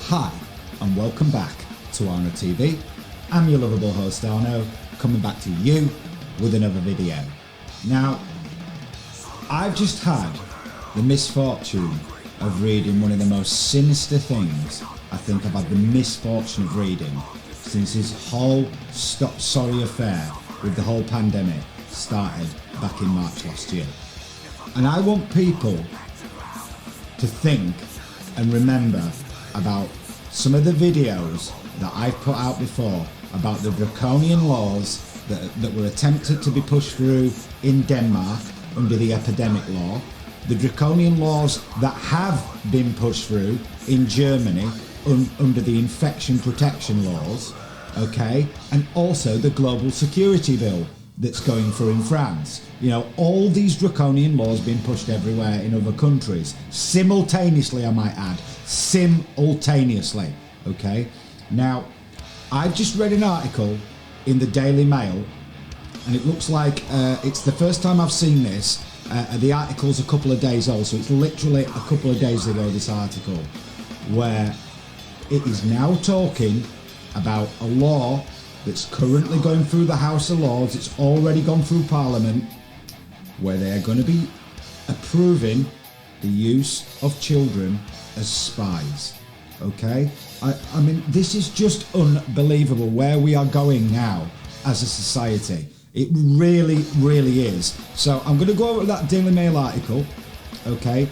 Hi, and welcome back to Arno TV. I'm your lovable host Arno, coming back to you with another video. Now, I've just had the misfortune of reading one of the most sinister things I think I've had the misfortune of reading since this whole Stop Sorry affair with the whole pandemic started back in March last year. And I want people to think and remember about some of the videos that I've put out before about the draconian laws that were attempted to be pushed through in Denmark under the epidemic law, the draconian laws that have been pushed through in Germany under the infection protection laws, okay, and also the global security bill that's going through in France. You know, all these draconian laws being pushed everywhere in other countries, simultaneously, I might add, simultaneously, okay? Now, I've just read an article in the Daily Mail, and it looks like it's the first time I've seen this. The article's a couple of days old, so it's literally a couple of days ago, this article, where it is now talking about a law that's currently going through the House of Lords. It's already gone through Parliament, where they are going to be approving the use of children as spies. Okay? I mean, this is just unbelievable where we are going now as a society. It really, really is. So I'm going to go over that Daily Mail article, okay,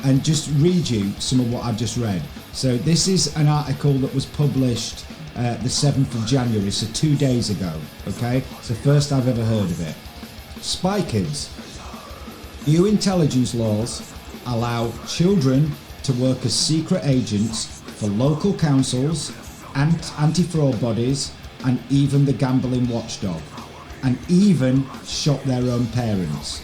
and just read you some of what I've just read. So this is an article that was published the 7th of January, so 2 days ago, okay? It's the first I've ever heard of it. Spy Kids. EU intelligence laws allow children to work as secret agents for local councils, anti-fraud bodies, and even the gambling watchdog, and even shot their own parents.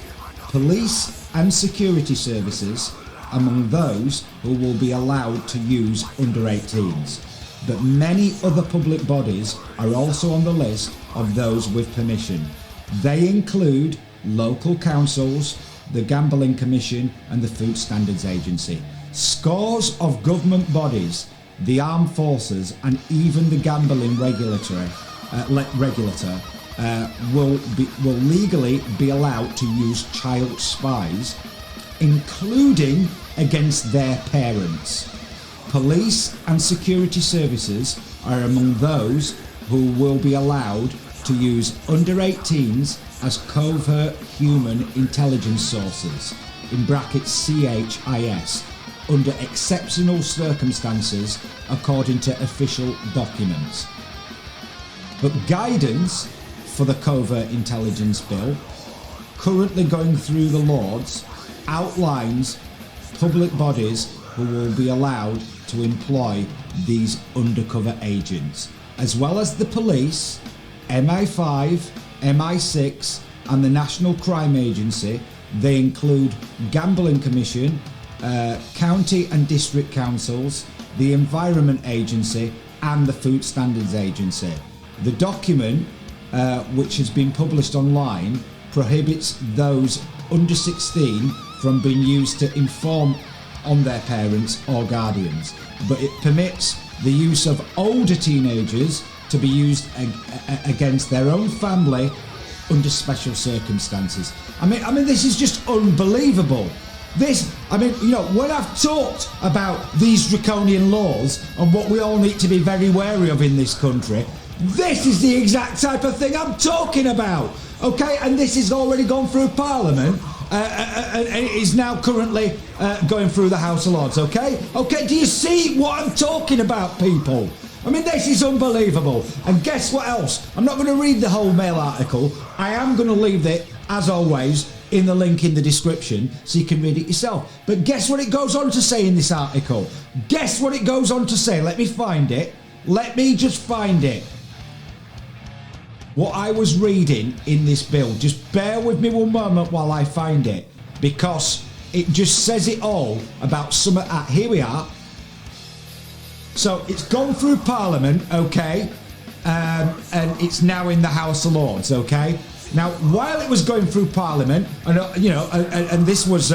Police and security services among those who will be allowed to use under 18s. But many other public bodies are also on the list of those with permission. They include local councils, the Gambling Commission and the Food Standards Agency. Scores of government bodies, the armed forces and even the gambling regulator will legally be allowed to use child spies, including against their parents. Police and security services are among those who will be allowed to use under 18s as Covert Human Intelligence Sources, in brackets CHIS, under exceptional circumstances according to official documents. But guidance for the Covert Intelligence Bill, currently going through the Lords, outlines public bodies who will be allowed to employ these undercover agents, as well as the police, MI5, MI6 and the National Crime Agency. They include Gambling Commission, county and district councils, the Environment Agency and the Food Standards Agency. The document, which has been published online, prohibits those under 16 from being used to inform on their parents or guardians, but it permits the use of older teenagers to be used against their own family under special circumstances. I mean, this is just unbelievable. When I've talked about these draconian laws and what we all need to be very wary of in this country, this is the exact type of thing I'm talking about, okay? And this has already gone through Parliament, and it is now currently going through the House of Lords, okay? Okay, do you see what I'm talking about, people? I mean, this is unbelievable. And guess what else? I'm not going to read the whole Mail article. I am going to leave it, as always, in the link in the description so you can read it yourself. But guess what it goes on to say in this article? Guess what it goes on to say? Let me find it. Let me just find it. What I was reading in this bill, just bear with me one moment while I find it, because it just says it all about some. Here we are. So it's gone through Parliament, okay, and it's now in the House of Lords, okay. Now, while it was going through Parliament, and and this was,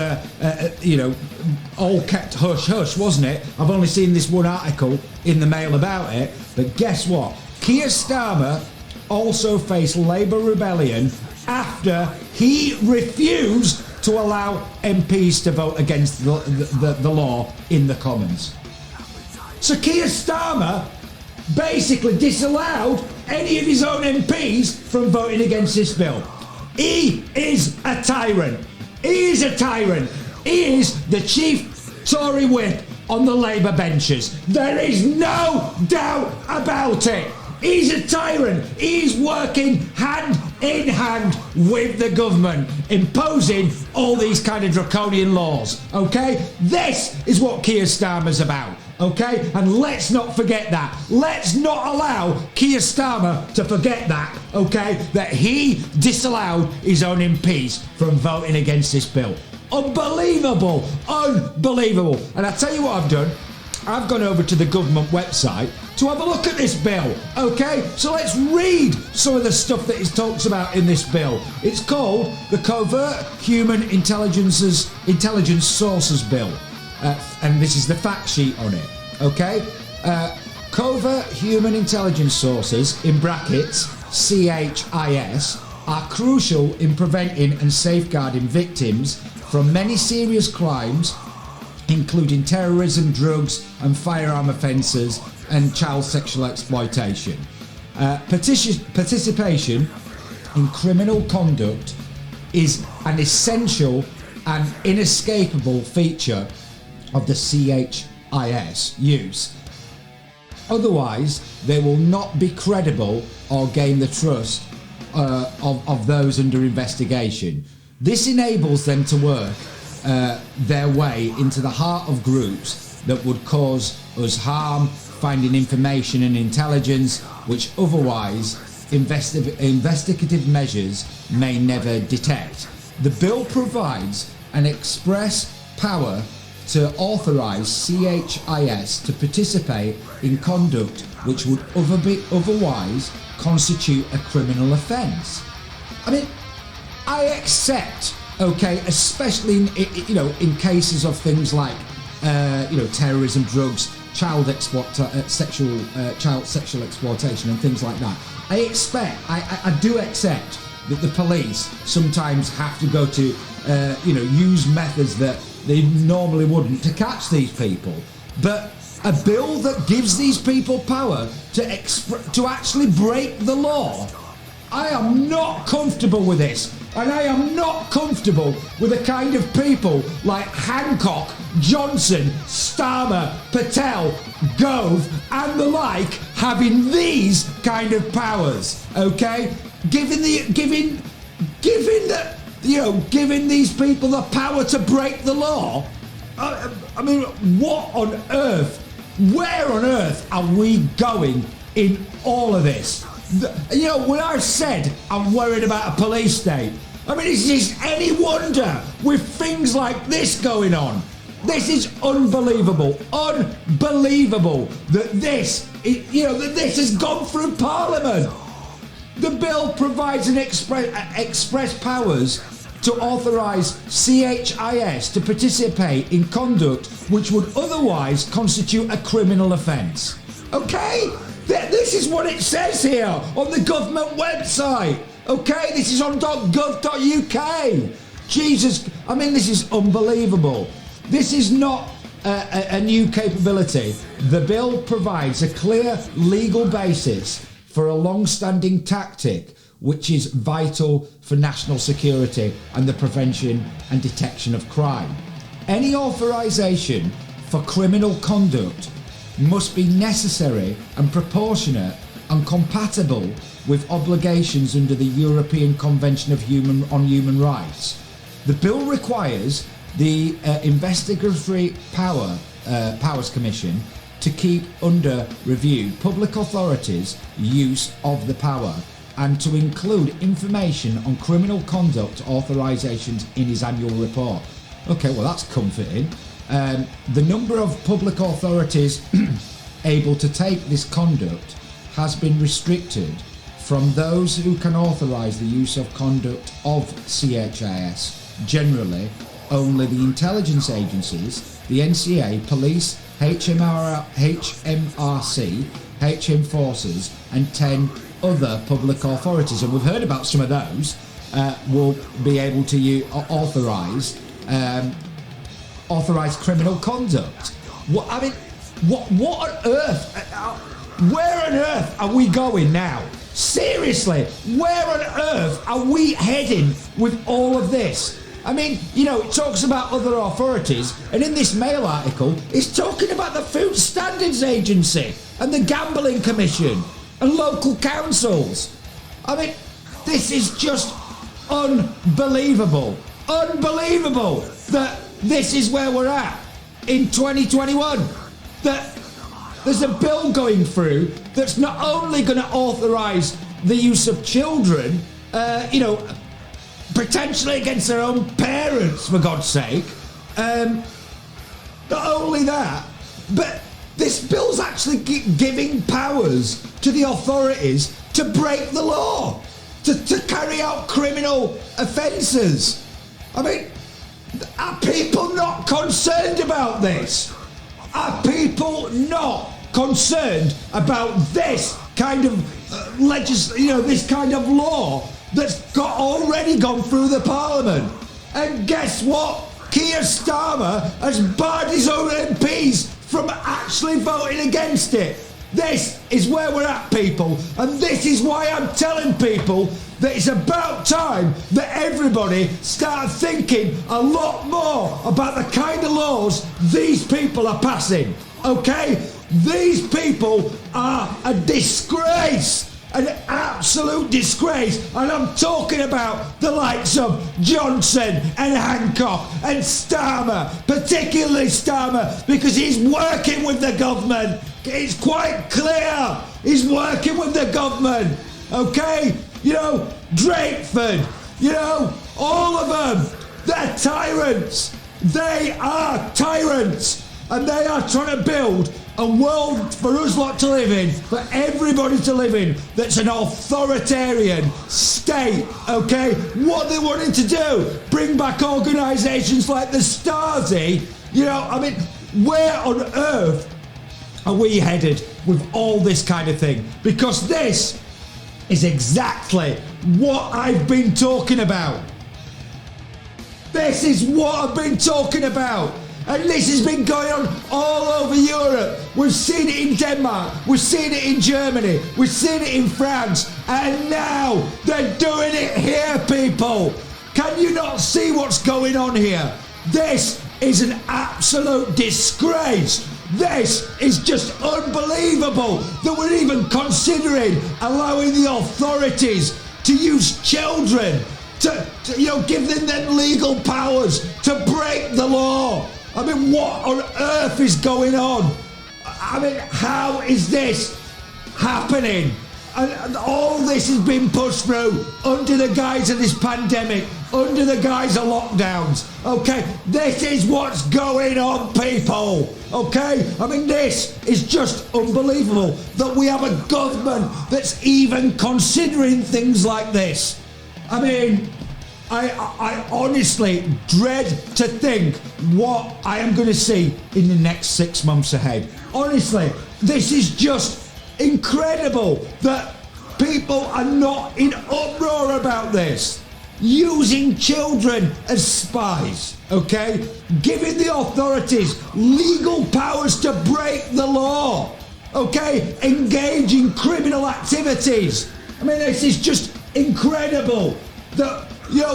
all kept hush-hush, wasn't it? I've only seen this one article in the Mail about it, but guess what? Keir Starmer also faced Labour rebellion after he refused to allow MPs to vote against the law in the Commons. So Keir Starmer basically disallowed any of his own MPs from voting against this bill. He is a tyrant. He is a tyrant. He is the chief Tory whip on the Labour benches. There is no doubt about it. He's a tyrant. He's working hand in hand with the government, imposing all these kind of draconian laws, okay? This is what Keir Starmer's about, okay? And let's not forget that. Let's not allow Keir Starmer to forget that, okay? That he disallowed his own MPs from voting against this bill. Unbelievable. Unbelievable. And I tell you what I've done. I've gone over to the government website to have a look at this bill, okay? So let's read some of the stuff that it talks about in this bill. It's called the Covert Human Intelligence Sources Bill. And this is the fact sheet on it, okay? Covert Human Intelligence Sources, in brackets, CHIS, are crucial in preventing and safeguarding victims from many serious crimes, including terrorism, drugs and firearm offences and child sexual exploitation. Participation in criminal conduct is an essential and inescapable feature of the CHIS use. Otherwise, they will not be credible or gain the trust of those under investigation. This enables them to work their way into the heart of groups that would cause us harm, finding information and intelligence which otherwise investigative measures may never detect. The bill provides an express power to authorise CHIS to participate in conduct which would otherwise constitute a criminal offence. I mean, I accept, okay, especially in cases of things like terrorism, drugs, child sexual exploitation and things like that. I do accept that the police sometimes have to go to use methods that they normally wouldn't to catch these people. But a bill that gives these people power to actually break the law, I am not comfortable with this. And I am not comfortable with the kind of people like Hancock, Johnson, Starmer, Patel, Gove and the like having these kind of powers, okay? Giving these people the power to break the law. I mean, what on earth? Where on earth are we going in all of this? When I said I'm worried about a police state, I mean, is this any wonder with things like this going on? This is unbelievable, unbelievable that this has gone through Parliament. The bill provides an express powers to authorise CHIS to participate in conduct which would otherwise constitute a criminal offence. Okay? This is what it says here on the government website. Okay? This is on .gov.uk. Jesus, I mean, this is unbelievable. This is not a new capability. The bill provides a clear legal basis for a long-standing tactic which is vital for national security and the prevention and detection of crime. Any authorisation for criminal conduct must be necessary and proportionate and compatible with obligations under the European Convention on Human Rights. The bill requires the Investigatory Powers Commission to keep under review public authorities' use of the power and to include information on criminal conduct authorisations in his annual report. Okay, well that's comforting. The number of public authorities able to take this conduct has been restricted from those who can authorise the use of conduct of CHIS, generally only the intelligence agencies, the NCA, police, HMRC, HM forces and 10 other public authorities. And we've heard about some of those will be able to authorise criminal conduct. What on earth? Where on earth are we going now? Seriously, where on earth are we heading with all of this? I mean, you know, it talks about other authorities, and in this Mail article, it's talking about the Food Standards Agency and the Gambling Commission and local councils. I mean, this is just unbelievable. Unbelievable that this is where we're at in 2021. That there's a bill going through that's not only going to authorise the use of children, potentially against their own parents, for God's sake. Not only that, but this bill's actually giving powers to the authorities to break the law, to carry out criminal offences. I mean, are people not concerned about this? Are people not concerned about this kind of this kind of law that's already gone through the Parliament? And guess what? Keir Starmer has barred his own MPs from actually voting against it. This is where we're at, people, and this is why I'm telling people that it's about time that everybody start thinking a lot more about the kind of laws these people are passing, okay? These people are a disgrace. An absolute disgrace, and I'm talking about the likes of Johnson and Hancock and Starmer, particularly Starmer, because he's working with the government. It's quite clear he's working with the government, okay? You know, Drakeford, all of them, they're tyrants. They are tyrants, and they are trying to build a world for us lot to live in, for everybody to live in, that's an authoritarian state, okay? What they're wanting to do, bring back organisations like the Stasi, where on earth are we headed with all this kind of thing? Because this is exactly what I've been talking about. This is what I've been talking about. And this has been going on all over Europe. We've seen it in Denmark, we've seen it in Germany, we've seen it in France, and now they're doing it here, people. Can you not see what's going on here? This is an absolute disgrace. This is just unbelievable that we're even considering allowing the authorities to use children, to give them legal powers to break the law. I mean, what on earth is going on? I mean, how is this happening? And all this has been pushed through under the guise of this pandemic, under the guise of lockdowns. Okay, this is what's going on, people. Okay, I mean, this is just unbelievable that we have a government that's even considering things like this. I mean, I honestly dread to think what I am going to see in the next 6 months ahead. Honestly, this is just incredible that people are not in uproar about this. Using children as spies, okay? Giving the authorities legal powers to break the law, okay? Engage in criminal activities. I mean, this is just incredible that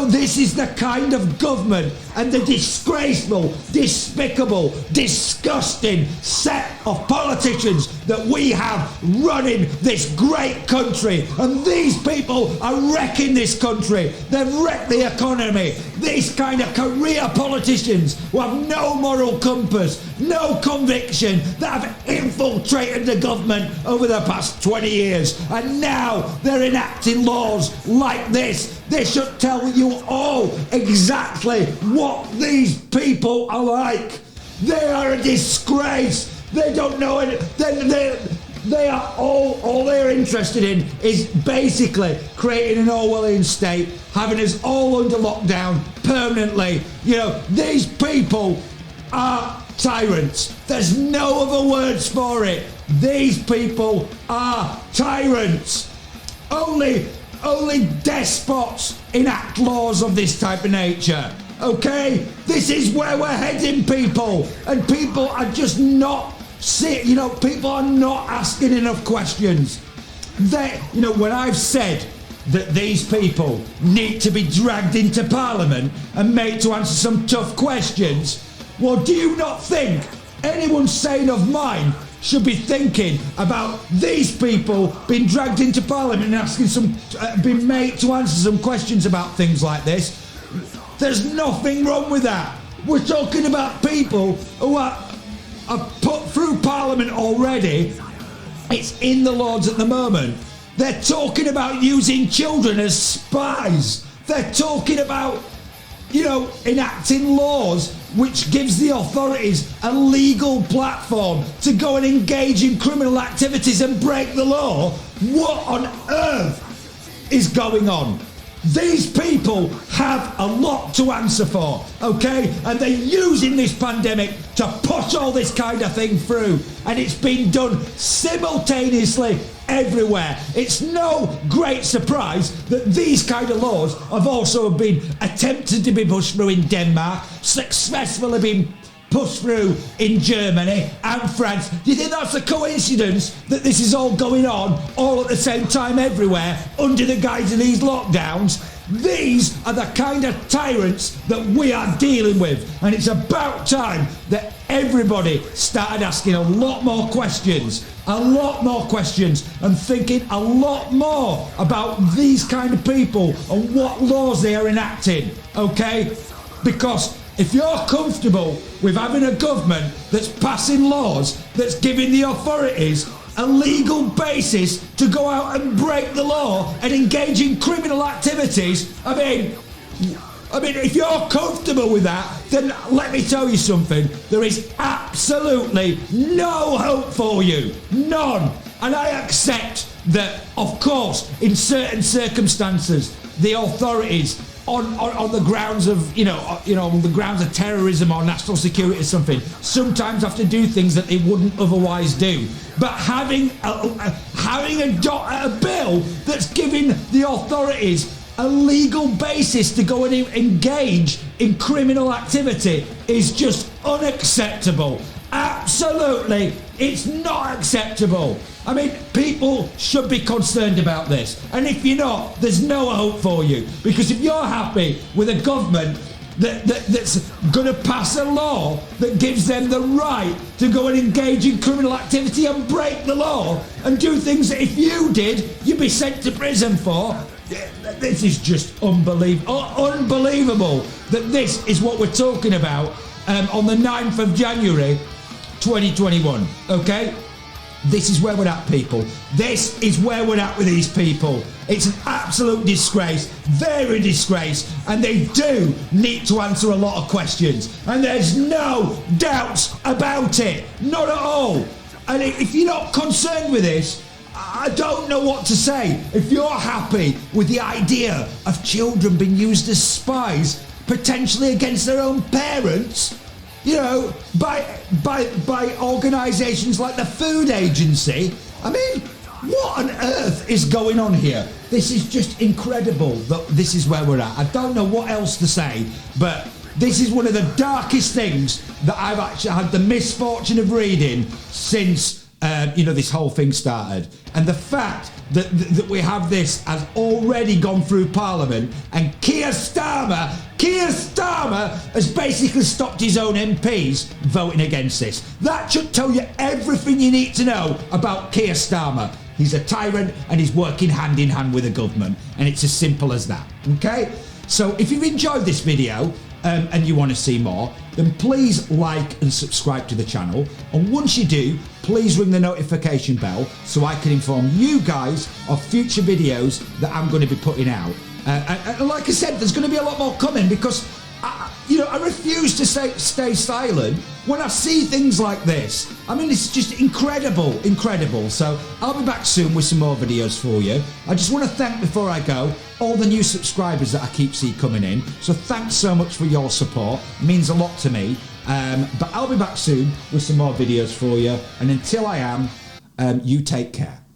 this is the kind of government and the disgraceful, despicable, disgusting set of politicians that we have running this great country. And these people are wrecking this country. They've wrecked the economy. These kind of career politicians who have no moral compass, no conviction, that have infiltrated the government over the past 20 years. And now they're enacting laws like this. This should tell you all exactly what these people are like. They are a disgrace. They don't know it. They are all they're interested in is basically creating an Orwellian state, having us all under lockdown permanently. You know, these people are tyrants. There's no other words for it. These people are tyrants. Only despots enact laws of this type of nature. Okay? This is where we're heading, people. And people are just not people are not asking enough questions. When I've said that these people need to be dragged into Parliament and made to answer some tough questions, well, do you not think anyone sane of mind should be thinking about these people being dragged into Parliament and being made to answer some questions about things like this? There's nothing wrong with that. We're talking about people who are put through Parliament already. It's in the Lords at the moment. They're talking about using children as spies. They're talking about, enacting laws which gives the authorities a legal platform to go and engage in criminal activities and break the law. What on earth is going on? These people have a lot to answer for, okay? And they're using this pandemic to push all this kind of thing through. And it's been done simultaneously everywhere. It's no great surprise that these kind of laws have also been attempted to be pushed through in Denmark, successfully been pushed through in Germany and France. Do you think that's a coincidence that this is all going on all at the same time everywhere under the guise of these lockdowns? These are the kind of tyrants that we are dealing with, and it's about time that everybody started asking a lot more questions and thinking a lot more about these kind of people and what laws they are enacting, okay? Because if you're comfortable with having a government that's passing laws, that's giving the authorities a legal basis to go out and break the law and engage in criminal activities, I mean, if you're comfortable with that, then let me tell you something. There is absolutely no hope for you. None. And I accept that, of course, in certain circumstances, the authorities on the grounds of on the grounds of terrorism or national security or something, sometimes have to do things that they wouldn't otherwise do. But having a bill that's giving the authorities a legal basis to go and engage in criminal activity is just unacceptable. Absolutely, it's not acceptable. I mean, people should be concerned about this. And if you're not, there's no hope for you. Because if you're happy with a government that's going to pass a law that gives them the right to go and engage in criminal activity and break the law and do things that if you did, you'd be sent to prison for, this is just unbelievable that this is what we're talking about on the 9th of January 2021, okay? This is where we're at, people. This is where we're at with these people. It's an absolute disgrace, very disgrace, and they do need to answer a lot of questions. And there's no doubts about it, not at all. And if you're not concerned with this, I don't know what to say. If you're happy with the idea of children being used as spies, potentially against their own parents, by organisations like the Food Agency. I mean, what on earth is going on here? This is just incredible that this is where we're at. I don't know what else to say, but this is one of the darkest things that I've actually had the misfortune of reading since this whole thing started. And the fact that we have this has already gone through Parliament, and Keir Starmer has basically stopped his own MPs voting against this. That should tell you everything you need to know about Keir Starmer. He's a tyrant and he's working hand in hand with the government, and it's as simple as that, okay? So if you've enjoyed this video and you want to see more, then please like and subscribe to the channel, and once you do, please ring the notification bell so I can inform you guys of future videos that I'm going to be putting out. And like I said, there's going to be a lot more coming because you know, I refuse to stay silent when I see things like this. I mean, it's just incredible, incredible. So I'll be back soon with some more videos for you. I just want to thank, before I go, all the new subscribers that I keep seeing coming in. So thanks so much for your support. It means a lot to me. But I'll be back soon with some more videos for you. And until I am, you take care.